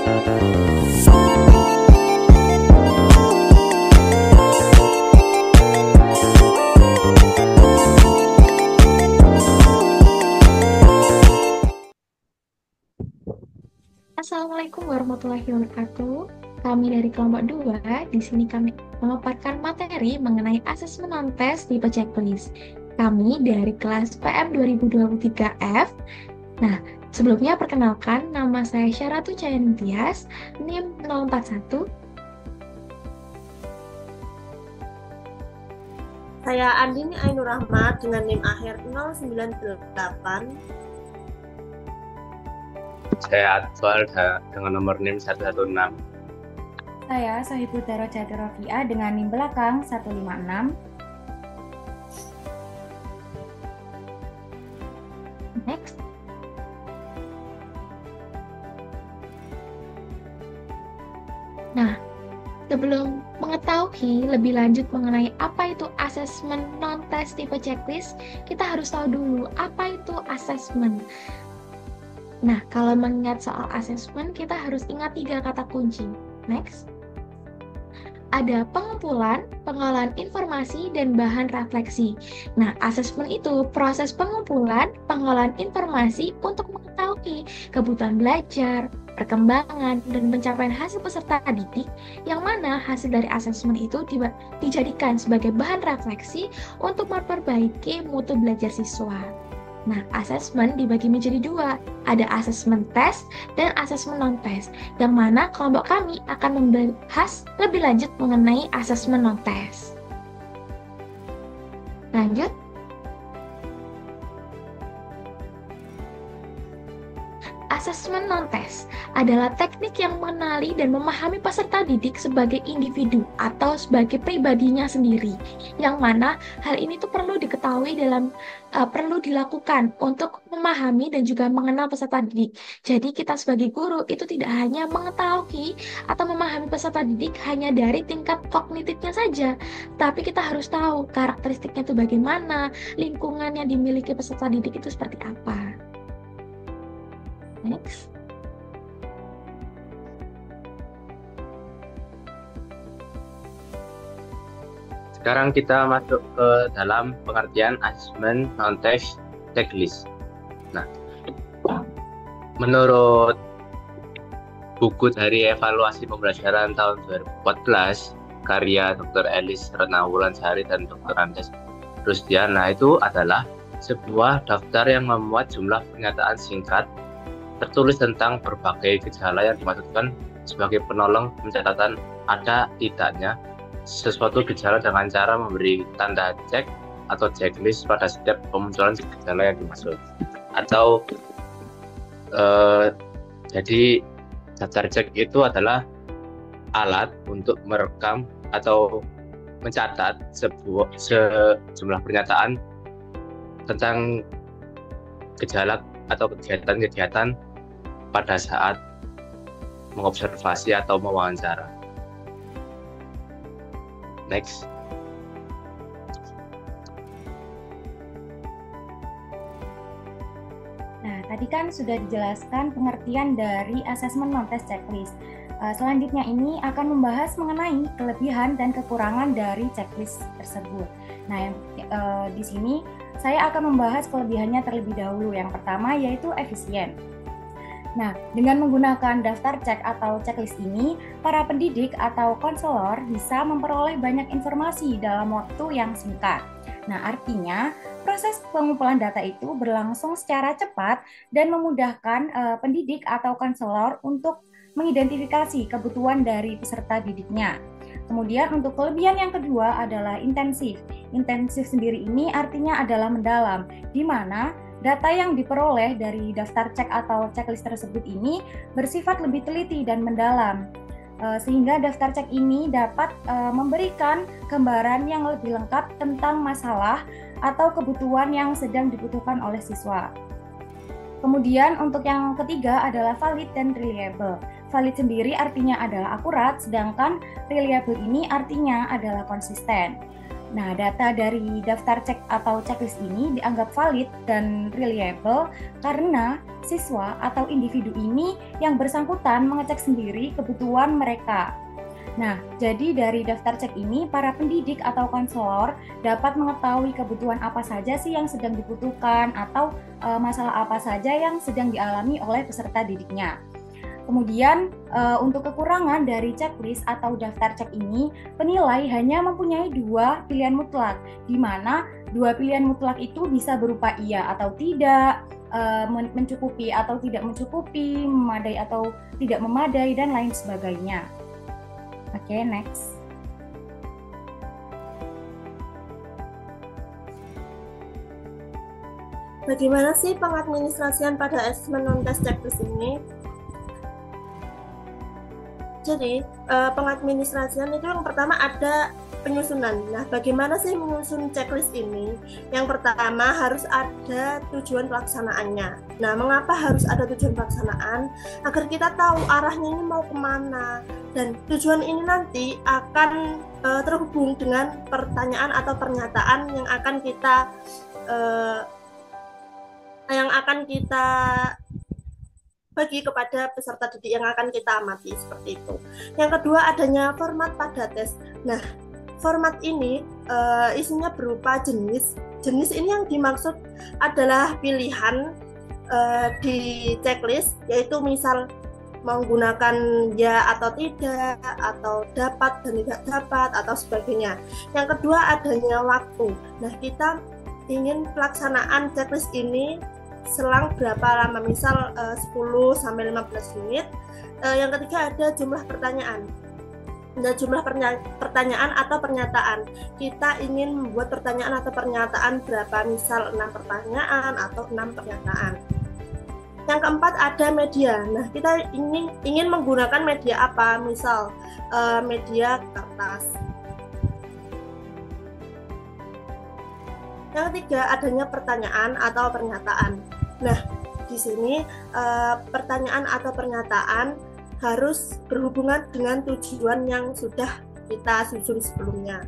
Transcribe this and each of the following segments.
Assalamualaikum warahmatullahi wabarakatuh. Kami dari kelompok 2, di sini kami memaparkan materi mengenai asesmen non-tes tipe checklist. Kami dari kelas PM 2023F. Nah, sebelumnya perkenalkan, nama saya Syaratu Cayantias, NIM 041. Saya Andini Ainur Rahmat dengan NIM akhir 098. Saya Atwal dengan nomor NIM 116. Saya Sohibudaro Jatirofia dengan NIM belakang 156. Next. Nah, sebelum mengetahui lebih lanjut mengenai apa itu asesmen non-tes tipe checklist, kita harus tahu dulu apa itu asesmen. Nah, kalau mengingat soal asesmen, kita harus ingat 3 kata kunci. Next. Ada pengumpulan, pengolahan informasi, dan bahan refleksi. Nah, asesmen itu proses pengumpulan, pengolahan informasi untuk mengetahui kebutuhan belajar, perkembangan, dan pencapaian hasil peserta didik, yang mana hasil dari asesmen itu dijadikan sebagai bahan refleksi untuk memperbaiki mutu belajar siswa. Nah, asesmen dibagi menjadi 2, ada asesmen tes dan asesmen non-tes, yang mana kelompok kami akan membahas lebih lanjut mengenai asesmen non-tes. Lanjut. Asesmen non-tes adalah teknik yang mengenali dan memahami peserta didik sebagai individu atau sebagai pribadinya sendiri, yang mana hal ini tuh perlu diketahui perlu dilakukan untuk memahami dan juga mengenal peserta didik. Jadi kita sebagai guru itu tidak hanya mengetahui atau memahami peserta didik hanya dari tingkat kognitifnya saja, tapi kita harus tahu karakteristiknya itu bagaimana, lingkungan yang dimiliki peserta didik itu seperti apa. Next. Sekarang kita masuk ke dalam pengertian asesmen non-tes checklist. Nah, menurut buku dari evaluasi pembelajaran tahun 2014 karya Dr. Elis Renawulansari dan Dr. Andes Rusdiana, itu adalah sebuah daftar yang memuat jumlah pernyataan singkat tertulis tentang berbagai gejala yang dimaksudkan sebagai penolong pencatatan ada tidaknya sesuatu gejala dengan cara memberi tanda cek atau checklist pada setiap pemunculan gejala yang dimaksud. Atau jadi daftar cek itu adalah alat untuk merekam atau mencatat sejumlah pernyataan tentang gejala atau kegiatan-kegiatan pada saat mengobservasi atau mewawancara. Next. Nah, tadi kan sudah dijelaskan pengertian dari asesmen non-tes checklist. Selanjutnya ini akan membahas mengenai kelebihan dan kekurangan dari checklist tersebut. Nah, di sini saya akan membahas kelebihannya terlebih dahulu. Yang pertama yaitu efisien. Nah, dengan menggunakan daftar cek atau checklist ini, para pendidik atau konselor bisa memperoleh banyak informasi dalam waktu yang singkat. Nah, artinya proses pengumpulan data itu berlangsung secara cepat dan memudahkan pendidik atau konselor untuk mengidentifikasi kebutuhan dari peserta didiknya. Kemudian untuk kelebihan yang kedua adalah intensif. Intensif sendiri ini artinya adalah mendalam, di mana data yang diperoleh dari daftar cek atau checklist tersebut ini bersifat lebih teliti dan mendalam, sehingga daftar cek ini dapat memberikan gambaran yang lebih lengkap tentang masalah atau kebutuhan yang sedang dibutuhkan oleh siswa. Kemudian untuk yang ketiga adalah valid dan reliable. Valid sendiri artinya adalah akurat, sedangkan reliable ini artinya adalah konsisten. Nah, data dari daftar cek atau checklist ini dianggap valid dan reliable karena siswa atau individu ini yang bersangkutan mengecek sendiri kebutuhan mereka. Nah, jadi dari daftar cek ini, para pendidik atau konselor dapat mengetahui kebutuhan apa saja sih yang sedang dibutuhkan atau masalah apa saja yang sedang dialami oleh peserta didiknya. Kemudian untuk kekurangan dari checklist atau daftar cek ini, penilai hanya mempunyai 2 pilihan mutlak, di mana 2 pilihan mutlak itu bisa berupa iya atau tidak, mencukupi atau tidak mencukupi, memadai atau tidak memadai, dan lain sebagainya. Oke, next. Bagaimana sih pengadministrasian pada asesmen non-test checklist ini? Jadi, pengadministrasian itu yang pertama ada penyusunan. Nah, bagaimana sih menyusun checklist ini? Yang pertama harus ada tujuan pelaksanaannya. Nah, mengapa harus ada tujuan pelaksanaan? Agar kita tahu arahnya ini mau kemana. Dan tujuan ini nanti akan terhubung dengan pertanyaan atau pernyataan yang akan kita bagi kepada peserta didik yang akan kita amati, seperti itu. Yang kedua, adanya format pada tes. Nah, format ini isinya berupa jenis. Jenis ini yang dimaksud adalah pilihan di checklist, yaitu misal menggunakan ya atau tidak, atau dapat dan tidak dapat, atau sebagainya. Yang kedua, adanya waktu. Nah, kita ingin pelaksanaan checklist ini selang berapa lama, misal 10-15 menit. Yang ketiga, ada jumlah pertanyaan. Nah, jumlah pertanyaan atau pernyataan. Kita ingin membuat pertanyaan atau pernyataan berapa, misal 6 pertanyaan atau 6 pernyataan. Yang keempat, ada media. Nah, kita ingin menggunakan media apa, misal media kertas. Yang ketiga, adanya pertanyaan atau pernyataan. Nah, di sini pertanyaan atau pernyataan harus berhubungan dengan tujuan yang sudah kita susun sebelumnya.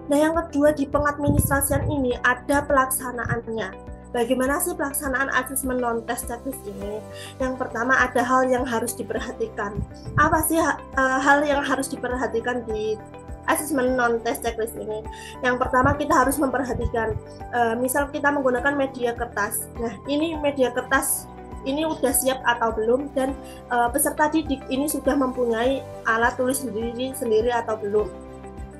Nah, yang kedua, di pengadministrasian ini ada pelaksanaannya. Bagaimana sih pelaksanaan asesmen non-test checklist ini? Yang pertama, ada hal yang harus diperhatikan. Apa sih hal yang harus diperhatikan di asesmen non-test checklist ini? Yang pertama, kita harus memperhatikan, misal kita menggunakan media kertas. Nah, ini media kertas ini udah siap atau belum, dan peserta didik ini sudah mempunyai alat tulis sendiri atau belum.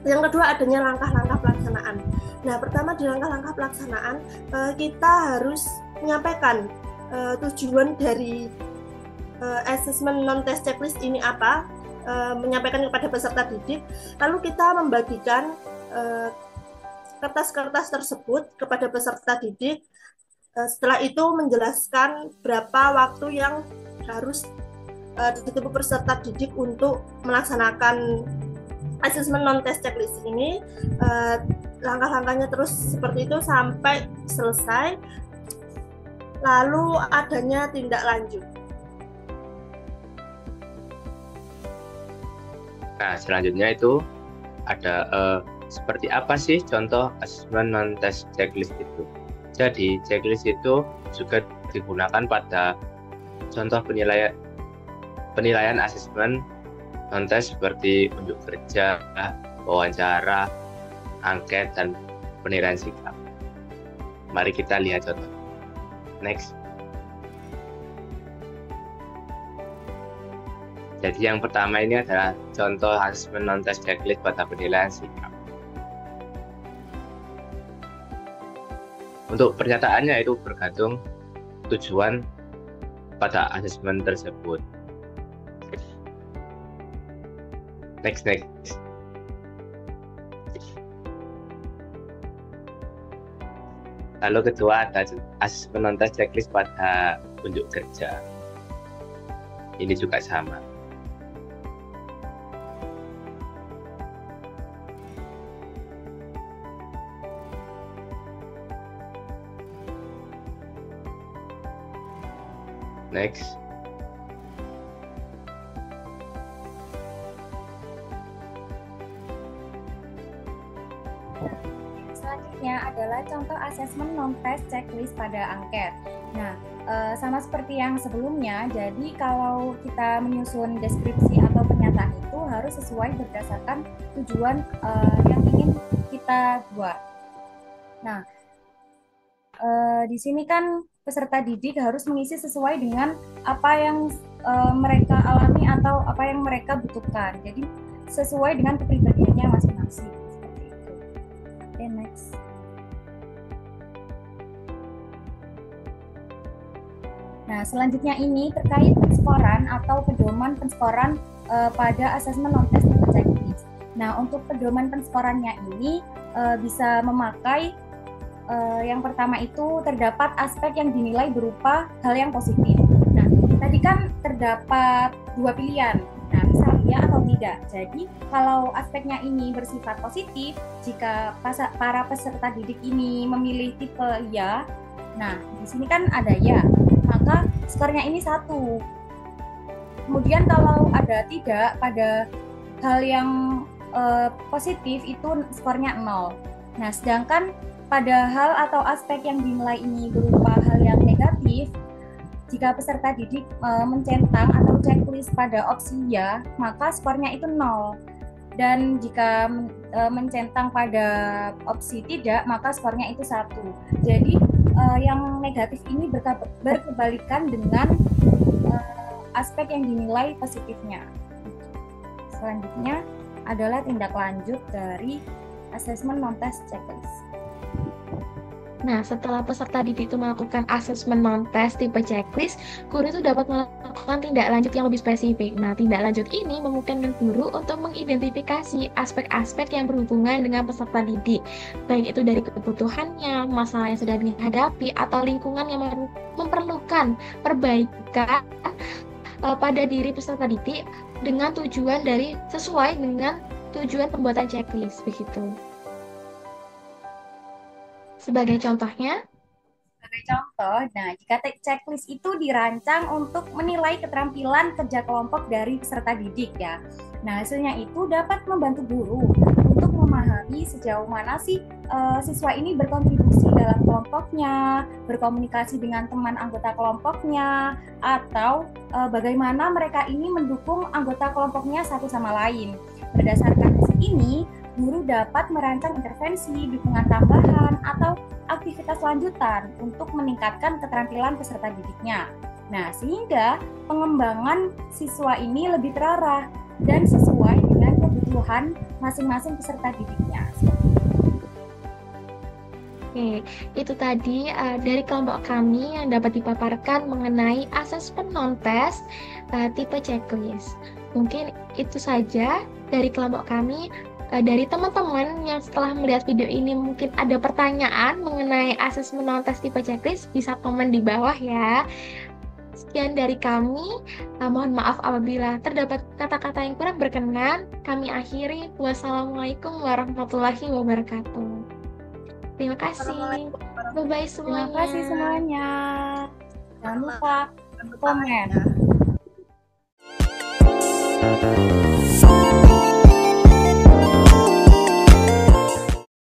Yang kedua, adanya langkah-langkah pelaksanaan. Nah, pertama di langkah-langkah pelaksanaan, kita harus menyampaikan tujuan dari asesmen non-test checklist ini apa, menyampaikan kepada peserta didik, lalu kita membagikan kertas-kertas tersebut kepada peserta didik. Setelah itu menjelaskan berapa waktu yang harus ditempuh peserta didik untuk melaksanakan asesmen non-test checklist ini. Langkah-langkahnya terus seperti itu sampai selesai, lalu adanya tindak lanjut. Nah, selanjutnya itu ada seperti apa sih contoh asesmen non-test checklist itu. Jadi, checklist itu juga digunakan pada contoh penilaian asesmen non-test seperti unjuk kerja, wawancara, angket, dan penilaian sikap. Mari kita lihat contoh. Next. Jadi yang pertama ini adalah contoh asesmen non-test checklist pada penilaian sikap. Untuk pernyataannya itu bergantung tujuan pada asesmen tersebut. Next. Lalu kedua ada asesmen non-test checklist pada unjuk kerja. Ini juga sama. Next. contoh asesmen non-test checklist pada angket. Nah, sama seperti yang sebelumnya, jadi kalau kita menyusun deskripsi atau pernyataan itu harus sesuai berdasarkan tujuan yang ingin kita buat. Nah, di sini kan peserta didik harus mengisi sesuai dengan apa yang mereka alami atau apa yang mereka butuhkan. Jadi sesuai dengan kepribadiannya masing-masing. Seperti itu. Oke, next. Nah, selanjutnya ini terkait penskoran atau pedoman penskoran pada asesmen non-test tipe checklist. Nah, untuk pedoman penskorannya ini bisa memakai yang pertama itu terdapat aspek yang dinilai berupa hal yang positif. Nah, tadi kan terdapat dua pilihan. Nah, misal ya atau tidak. Jadi, kalau aspeknya ini bersifat positif, jika para peserta didik ini memilih tipe ya, nah, di sini kan ada ya, maka skornya ini 1. Kemudian kalau ada tidak pada hal yang positif itu skornya 0. Nah, sedangkan pada hal atau aspek yang dinilai ini berupa hal yang negatif, jika peserta didik mencentang atau checklist pada opsi ya, maka skornya itu 0. Dan jika mencentang pada opsi tidak, maka skornya itu 1. Jadi yang negatif ini berkebalikan dengan aspek yang dinilai positifnya. Selanjutnya adalah tindak lanjut dari asesmen non-test checklist. Nah, setelah peserta didik itu melakukan asesmen non-test tipe checklist, guru itu dapat melakukan tindak lanjut yang lebih spesifik. Nah, tindak lanjut ini memungkinkan guru untuk mengidentifikasi aspek-aspek yang berhubungan dengan peserta didik, baik itu dari kebutuhannya, masalah yang sedang dihadapi, atau lingkungan yang memerlukan perbaikan pada diri peserta didik dengan tujuan sesuai dengan tujuan pembuatan checklist, begitu. Sebagai contohnya, nah, jika checklist itu dirancang untuk menilai keterampilan kerja kelompok dari peserta didik ya. Nah, hasilnya itu dapat membantu guru untuk memahami sejauh mana sih siswa ini berkontribusi dalam kelompoknya, berkomunikasi dengan teman anggota kelompoknya, atau bagaimana mereka ini mendukung anggota kelompoknya satu sama lain. Berdasarkan hasil ini, guru dapat merancang intervensi, dukungan tambahan, atau aktivitas lanjutan untuk meningkatkan keterampilan peserta didiknya. Nah, sehingga pengembangan siswa ini lebih terarah dan sesuai dengan kebutuhan masing-masing peserta didiknya. Oke, itu tadi dari kelompok kami yang dapat dipaparkan mengenai asesmen non-test tipe checklist. Mungkin itu saja dari kelompok kami. Dari teman-teman yang setelah melihat video ini mungkin ada pertanyaan mengenai asesmen non-test tipe checklist, bisa komen di bawah ya. Sekian dari kami. Mohon maaf apabila terdapat kata-kata yang kurang berkenan. Kami akhiri. Wassalamualaikum warahmatullahi wabarakatuh. Terima kasih. Bye-bye semuanya. Terima kasih semuanya. Jangan lupa komen.